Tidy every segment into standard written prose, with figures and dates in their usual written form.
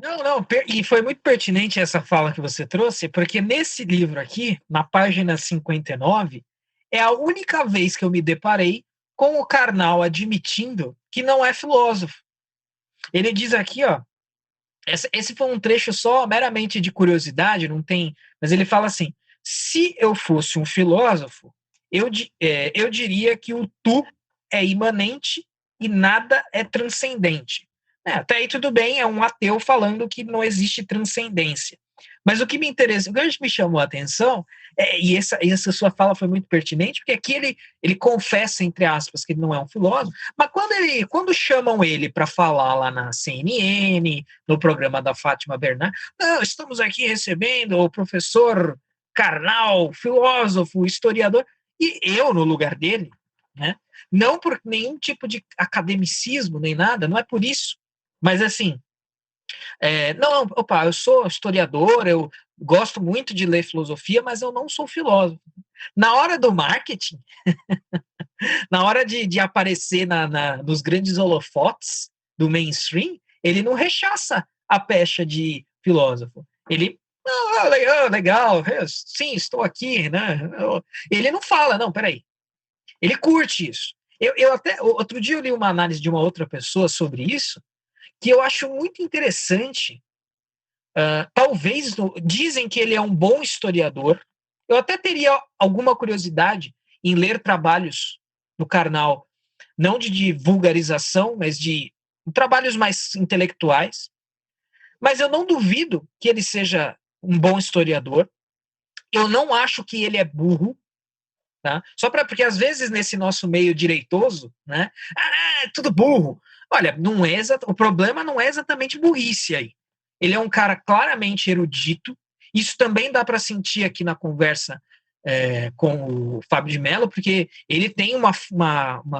Não, e foi muito pertinente essa fala que você trouxe, porque nesse livro aqui, na página 59, é a única vez que eu me deparei com o Karnal admitindo que não é filósofo. Ele diz aqui, ó, esse foi um trecho só meramente de curiosidade, não tem, mas ele fala assim: se eu fosse um filósofo, eu diria que o tu é imanente e nada é transcendente. Até aí tudo bem, é um ateu falando que não existe transcendência. Mas o que me interessa, o que me chamou a atenção, essa sua fala foi muito pertinente, porque aqui ele confessa, entre aspas, que ele não é um filósofo, mas quando chamam ele para falar lá na CNN, no programa da Fátima Bernard, não, estamos aqui recebendo o professor Karnal, filósofo, historiador, e eu, no lugar dele, né, não por nenhum tipo de academicismo nem nada, não é por isso, mas assim, não, opa, eu sou historiador, eu gosto muito de ler filosofia, mas eu não sou filósofo. Na hora do marketing, na hora de aparecer nos grandes holofotes do mainstream, ele não rechaça a pecha de filósofo. Ele, legal, legal, sim, estou aqui, né? Ele não fala, não, peraí. Ele curte isso. Eu até, outro dia eu li uma análise de uma outra pessoa sobre isso, que eu acho muito interessante. Talvez, dizem que ele é um bom historiador. Eu até teria alguma curiosidade em ler trabalhos do Karnal, não de vulgarização, mas de trabalhos mais intelectuais. Mas eu não duvido que ele seja um bom historiador. Eu não acho que ele é burro, tá? Porque às vezes nesse nosso meio direitoso, né? É tudo burro. Olha, não é o problema não é exatamente burrice aí. Ele é um cara claramente erudito. Isso também dá para sentir aqui na conversa com o Fábio de Mello, porque ele tem uma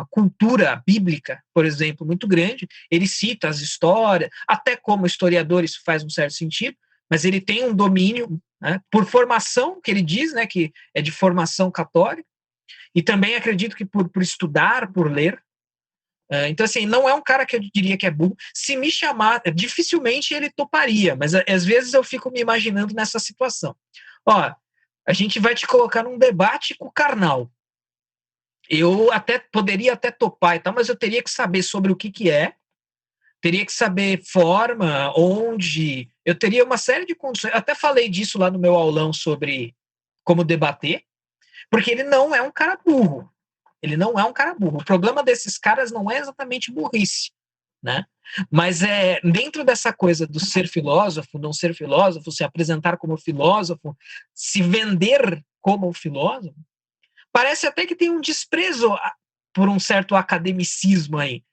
cultura bíblica, por exemplo, muito grande. Ele cita as histórias, até como historiador isso faz um certo sentido, mas ele tem um domínio, né, por formação, que ele diz, né, que é de formação católica, e também acredito que por estudar, por ler. Então, assim, não é um cara que eu diria que é burro. Se me chamar, dificilmente ele toparia, mas às vezes eu fico me imaginando nessa situação. Ó, a gente vai te colocar num debate com o Karnal. Eu até poderia até topar e tal, mas eu teria que saber sobre o que é, teria que saber forma, onde. Eu teria uma série de condições. Eu até falei disso lá no meu aulão sobre como debater, porque ele não é um cara burro. Ele não é um cara burro. O problema desses caras não é exatamente burrice, né? Mas dentro dessa coisa do ser filósofo, não ser filósofo, se apresentar como filósofo, se vender como filósofo, parece até que tem um desprezo por um certo academicismo aí.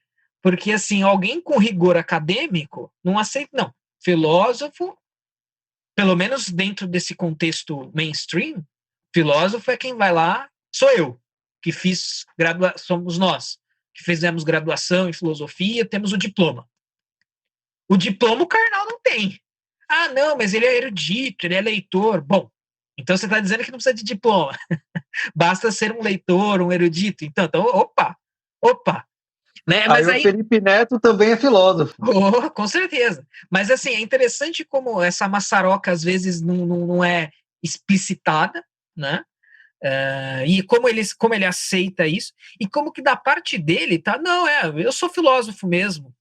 Porque, assim, alguém com rigor acadêmico não aceita, não. Filósofo, pelo menos dentro desse contexto mainstream, filósofo é quem vai lá, sou eu, que somos nós, que fizemos graduação em filosofia, temos o diploma. O diploma o Karnal não tem. Ah, não, mas ele é erudito, ele é leitor. Bom, então você está dizendo que não precisa de diploma. Basta ser um leitor, um erudito. Então opa. Né? Aí Mas o aí, Felipe Neto também é filósofo. com certeza. Mas assim, é interessante como essa maçaroca às vezes não é explicitada, né? E como ele aceita isso, e como que da parte dele, tá? Não, eu sou filósofo mesmo,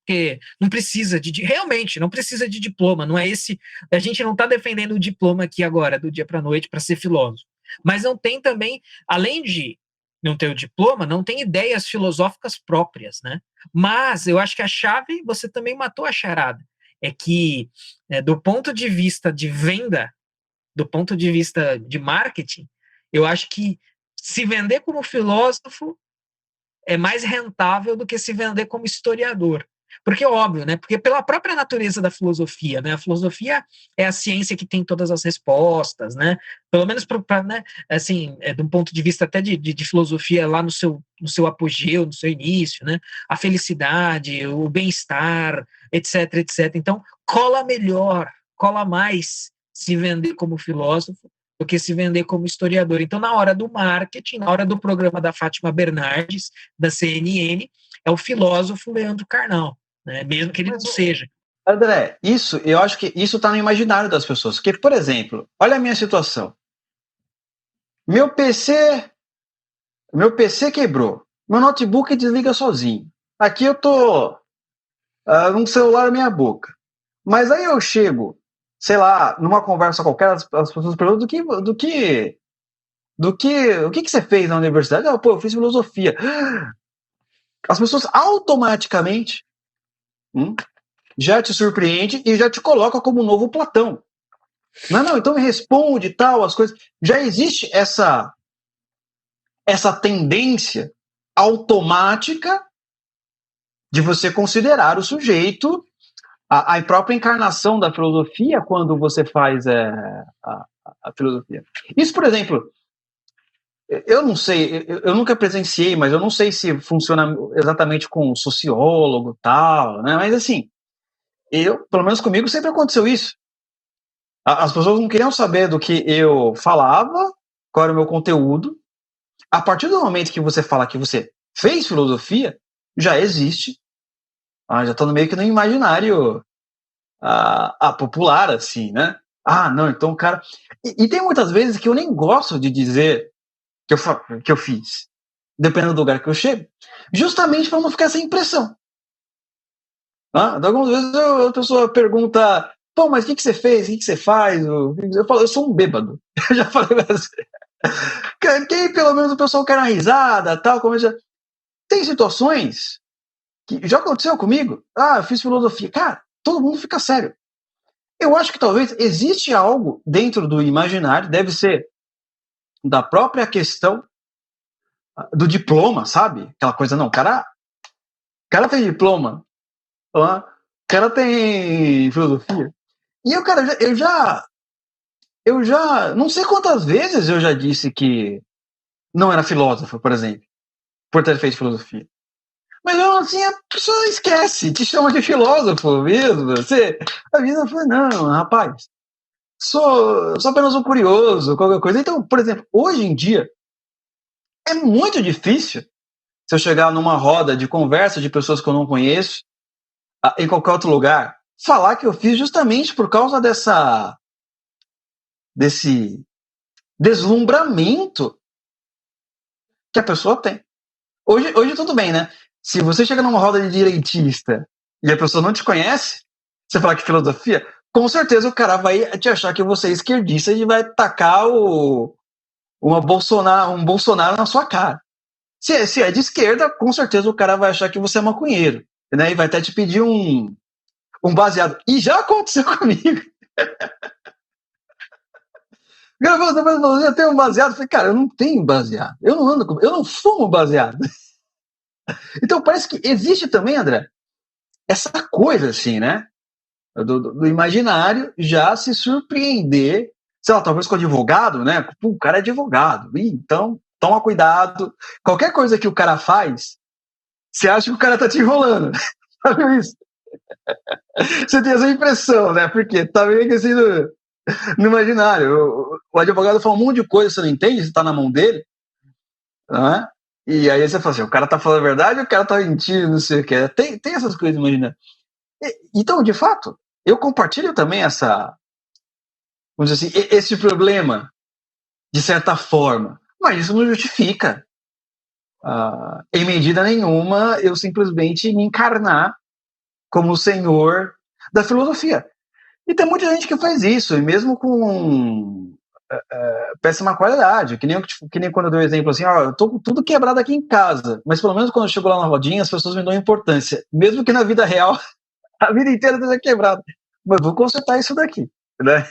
porque não precisa realmente, não precisa de diploma, não é esse, a gente não está defendendo o diploma aqui agora, do dia para a noite, para ser filósofo, mas não tem também, além de não ter o diploma, não tem ideias filosóficas próprias, né? Mas eu acho que a chave, você também matou a charada, é que do ponto de vista de venda, do ponto de vista de marketing, eu acho que se vender como filósofo é mais rentável do que se vender como historiador. Porque é óbvio, né? Porque pela própria natureza da filosofia, né? A filosofia é a ciência que tem todas as respostas, né? Pelo menos né? Assim, de um ponto de vista até de filosofia lá no seu apogeu, no seu início, né? A felicidade, o bem-estar, etc, etc. Então, cola melhor, cola mais se vender como filósofo do que se vender como historiador. Então, na hora do marketing, na hora do programa da Fátima Bernardes, da CNN, é o filósofo Leandro Carnal, né? Mesmo que ele não Mas, seja. André, eu acho que isso está no imaginário das pessoas. Porque, por exemplo, olha a minha situação. Meu PC quebrou. Meu notebook desliga sozinho. Aqui eu tô num celular na minha boca. Mas aí eu chego, sei lá, numa conversa qualquer, as pessoas perguntam o que você fez na universidade? Ah, pô, eu fiz filosofia. As pessoas automaticamente já te surpreende e já te coloca como um novo Platão. Não, então me responde tal, as coisas. Já existe essa tendência automática de você considerar o sujeito a própria encarnação da filosofia quando você faz a filosofia. Isso, por exemplo, eu não sei, eu nunca presenciei, mas eu não sei se funciona exatamente com sociólogo tal, né? Mas assim, pelo menos comigo, sempre aconteceu isso. As pessoas não queriam saber do que eu falava, qual era o meu conteúdo. A partir do momento que você fala que você fez filosofia, já existe, já está meio que no imaginário popular, assim, né? Não, então o cara... E tem muitas vezes que eu nem gosto de dizer que eu fiz, dependendo do lugar que eu chego, justamente para não ficar essa impressão. Algumas vezes a pessoa pergunta, pô, mas o que você fez? O que você faz? Eu falo, eu sou um bêbado. Eu já falei assim. Que aí pelo menos o pessoal quer uma risada, tal, tem situações que já aconteceu comigo. Eu fiz filosofia. Cara, todo mundo fica sério. Eu acho que talvez existe algo dentro do imaginário, deve ser da própria questão do diploma, sabe? Aquela coisa, não, o cara tem diploma, o cara tem filosofia. E eu já, não sei quantas vezes eu já disse que não era filósofo, por exemplo, por ter feito filosofia. Mas assim, a pessoa esquece, te chama de filósofo mesmo. Você avisa, fala, não, rapaz, sou apenas um curioso, qualquer coisa. Então, por exemplo, hoje em dia, é muito difícil se eu chegar numa roda de conversa de pessoas que eu não conheço, em qualquer outro lugar, falar que eu fiz justamente por causa desse deslumbramento que a pessoa tem. Hoje tudo bem, né? Se você chega numa roda de direitista e a pessoa não te conhece, você fala que filosofia, com certeza o cara vai te achar que você é esquerdista e vai tacar um Bolsonaro na sua cara. Se é de esquerda, com certeza o cara vai achar que você é maconheiro, né? E vai até te pedir um baseado. E já aconteceu comigo. Eu tenho um baseado. Eu falei, cara, eu não tenho baseado. Eu não fumo baseado. Então parece que existe também, André, essa coisa assim, né? Do imaginário já se surpreender, sei lá, talvez com o advogado, né? Pô, o cara é advogado. Então, toma cuidado. Qualquer coisa que o cara faz, você acha que o cara tá te enrolando. Sabe isso? Você tem essa impressão, né? Porque tá meio que assim no imaginário. O advogado fala um monte de coisa, você não entende, você tá na mão dele, né? E aí você fala assim, o cara tá falando a verdade, o cara tá mentindo, não sei o que. Tem essas coisas, imagina. Então, de fato, eu compartilho também vamos dizer assim, esse problema, de certa forma. Mas isso não justifica, em medida nenhuma, eu simplesmente me encarnar como o senhor da filosofia. E tem muita gente que faz isso, e mesmo com péssima qualidade, que nem quando eu dei o exemplo assim, eu tô com tudo quebrado aqui em casa, mas pelo menos quando eu chego lá na rodinha, as pessoas me dão importância, mesmo que na vida real a vida inteira esteja quebrada. Mas vou consertar isso daqui, né?